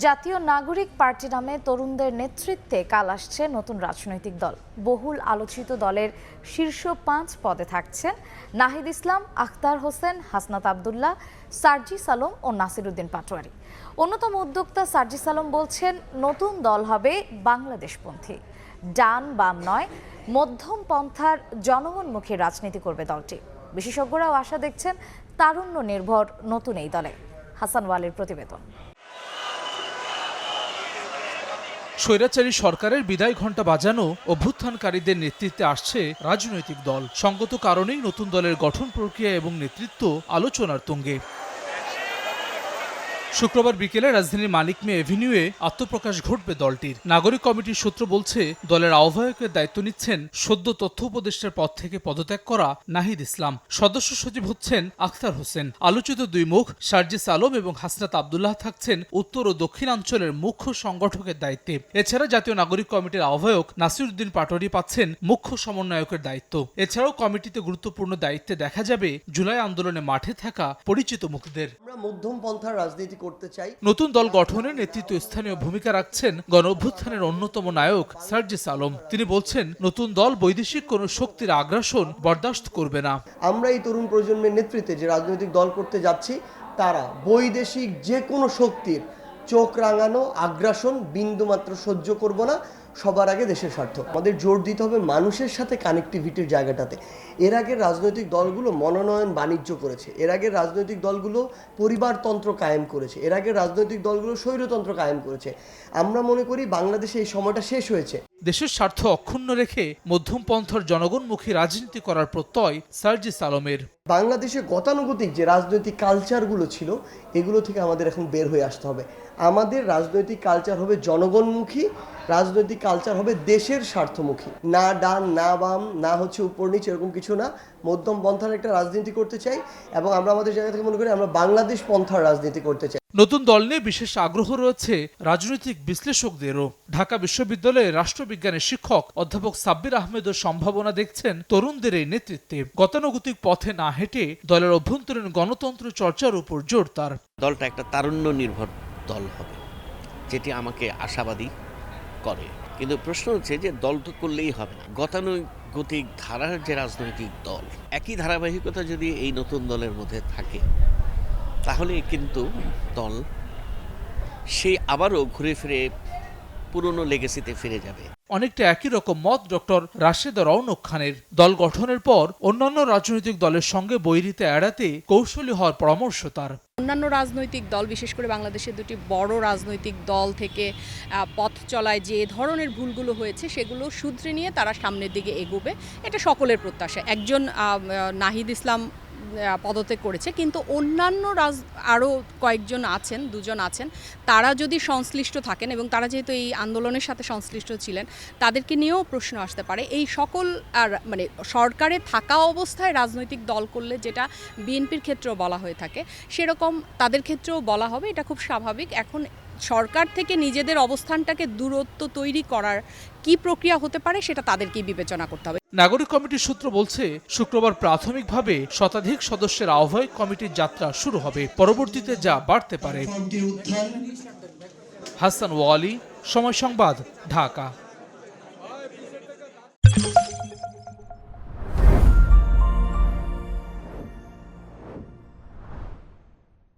জাতীয় নাগরিক পার্টি নামে তরুণদের নেতৃত্বে কাল আসছে নতুন রাজনৈতিক দল। বহুল আলোচিত দলের শীর্ষ 5 পদে থাকছেন নাহিদ ইসলাম, আখতার হোসেন, হাসনাত আবদুল্লাহ, সার্জিস আলম ও নাসির উদ্দিন পাটোয়ারি। অন্যতম উদ্যোক্তা সার্জিস আলম বলছেন, নতুন দল হবে বাংলাদেশপন্থী, ডান বাম নয়, মধ্যম পন্থার জনগণমুখী রাজনীতি করবে দলটি। বিশেষজ্ঞরাও আশা দেখছেন তারুণ্য নির্ভর নতুন এই দলে। হাসান ওয়ালির প্রতিবেদন। স্বৈরাচারী সরকারের বিদায় ঘণ্টা বাজানো অভ্যুত্থানকারীদের নেতৃত্বে আসছে রাজনৈতিক দল। সঙ্গত কারণেই নতুন দলের গঠন প্রক্রিয়া এবং নেতৃত্ব আলোচনার তুঙ্গে। শুক্রবার বিকেলে রাজধানীর মানিক মে এভিনিউয়ে আত্মপ্রকাশ ঘটবে দলটির। নাগরিক কমিটির সূত্র বলছে, দলের আহ্বায়কের দায়িত্ব নিচ্ছেন সদ্য তথ্য উপদেষ্টার পদ থেকে পদত্যাগ করা নাহিদ ইসলাম। সদস্য সচিব হচ্ছেন আখতার হোসেন। আলোচিত দুই মুখ সার্জিস আলম এবং হাসনাত আবদুল্লাহ থাকছেন উত্তর ও দক্ষিণাঞ্চলের মুখ্য সংগঠকের দায়িত্বে। এছাড়া জাতীয় নাগরিক কমিটির আহ্বায়ক নাসির উদ্দিন পাটোয়ারি পাচ্ছেন মুখ্য সমন্বয়কের দায়িত্ব। এছাড়াও কমিটিতে গুরুত্বপূর্ণ দায়িত্বে দেখা যাবে জুলাই আন্দোলনে মাঠে থাকা পরিচিত মুখদের। মধ্যম পন্থার রাজনীতি করতে চাই। নতুন দল গঠনে নেতৃত্ব স্থানীয় ভূমিকা রাখছেন গণ অভ্যুত্থানের অন্যতম নায়ক সার্জিস আলম। তিনি বলছেন, নতুন দল বৈদেশিক কোনো শক্তির আগ্রাসন বরদাস্ত করবে না। আমরা এই তরুণ প্রজন্মের নেতৃত্বে যে রাজনৈতিক দল করতে যাচ্ছি, তারা বৈদেশিক যে কোনো শক্তির চোখ রাঙানো আগ্রাসন বিন্দুমাত্র সহ্য করব না। সবার আগে দেশের স্বার্থ। আমাদের জোর দিতে হবে মানুষের সাথে কানেক্টিভিটির জায়গাটাতে। এর আগের রাজনৈতিক দলগুলো মনোনয়ন বাণিজ্য করেছে, এর আগের রাজনৈতিক দলগুলো পরিবারতন্ত্র কায়েম করেছে, এর আগের রাজনৈতিক দলগুলো স্বৈরতন্ত্র কায়েম করেছে। আমরা মনে করি বাংলাদেশে এই সময়টা শেষ হয়েছে। দেশের স্বার্থ অক্ষুণ্ণ রেখে মধ্যম পন্থার জনগণমুখী রাজনীতি করার প্রত্যয় সার্জিস আলমের। বাংলাদেশে গতানুগতিক যে রাজনৈতিক কালচারগুলো ছিল, এগুলো থেকে আমাদের এখন বের হয়ে আসতে হবে। আমাদের রাজনৈতিক কালচার হবে জনগণমুখী, রাজনৈতিক কালচার হবে দেশের স্বার্থমুখী। না ডান না বাম না হচ্ছে উপর নিচ, এরকম কিছু না। মধ্যম পন্থার একটা রাজনীতি করতে চাই এবং আমরা আমাদের জায়গা থেকে মনে করি আমরা বাংলাদেশ পন্থার রাজনীতি করতে চাই। নতুন দল নিয়ে বিশেষ আগ্রহ রয়েছে রাজনৈতিক বিশ্লেষকদেরও। ঢাকা বিশ্ববিদ্যালয়ের রাষ্ট্রবিজ্ঞানের শিক্ষক অধ্যাপক সাব্বির আহমেদও সম্ভাবনা দেখছেন তরুণদের এই নেতৃত্বে। গতানুগতিক পথে না হেঁটে দলের অভ্যন্তরীণ গণতন্ত্র চর্চার উপর জোর তার। দলটা একটা তারুণ্য নির্ভর দল হবে, যেটি আমাকে আশাবাদী করে। কিন্তু প্রশ্ন হচ্ছে যে দল তো করলেই হবে না। গতানুগতিক ধারার যে রাজনৈতিক দল, একই ধারাবাহিকতা যদি এই নতুন দলের মধ্যে থাকে, তাহলে কিন্তু দল সে আবারও ঘুরে ফিরে পুরনো লেগেসিতে ফিরে যাবে। অনেকটা একই রকম মত ডক্টর রাশেদা রওনক খানের। দল গঠনের পর অন্যান্য রাজনৈতিক দলের সঙ্গে বৈরিতা এড়াতে কৌশলী হওয়ার পরামর্শ তার। অন্যান্য রাজনৈতিক দল, বিশেষ করে বাংলাদেশের দুটি বড় রাজনৈতিক দল থেকে পথ চলায় যে ধরনের ভুলগুলো হয়েছে, সেগুলো শুধরে নিয়ে তারা সামনের দিকে এগোবে, এটা সকলের প্রত্যাশা। একজন নাহিদ ইসলাম পদত্যাগ করেছে, কিন্তু অন্যান্য আরও কয়েকজন আছেন, দুজন আছেন, তারা যদি সংশ্লিষ্ট থাকেন এবং তারা যেহেতু এই আন্দোলনের সাথে সংশ্লিষ্ট ছিলেন, তাদেরকে নিয়েও প্রশ্ন আসতে পারে। এই সকল মানে সরকারে থাকা অবস্থায় রাজনৈতিক দল করলে যেটা বিএনপির ক্ষেত্রেও বলা হয়ে থাকে, সেরকম তাদের ক্ষেত্রেও বলা হবে। এটা খুব স্বাভাবিক। এখন সরকার থেকে নিজেদের অবস্থানটাকে দূরত্ব তৈরি করার কি প্রক্রিয়া হতে পারে, সেটা তাদেরকেই বিবেচনা করতে হবে। নাগরিক কমিটির সূত্র বলছে, শুক্রবার প্রাথমিকভাবে শতাধিক সদস্যের আহ্বায়ক কমিটির যাত্রা শুরু হবে। পরবর্তীতে যা বাড়তে পারে। হাসান ওয়ালি, সময় সংবাদ, ঢাকা।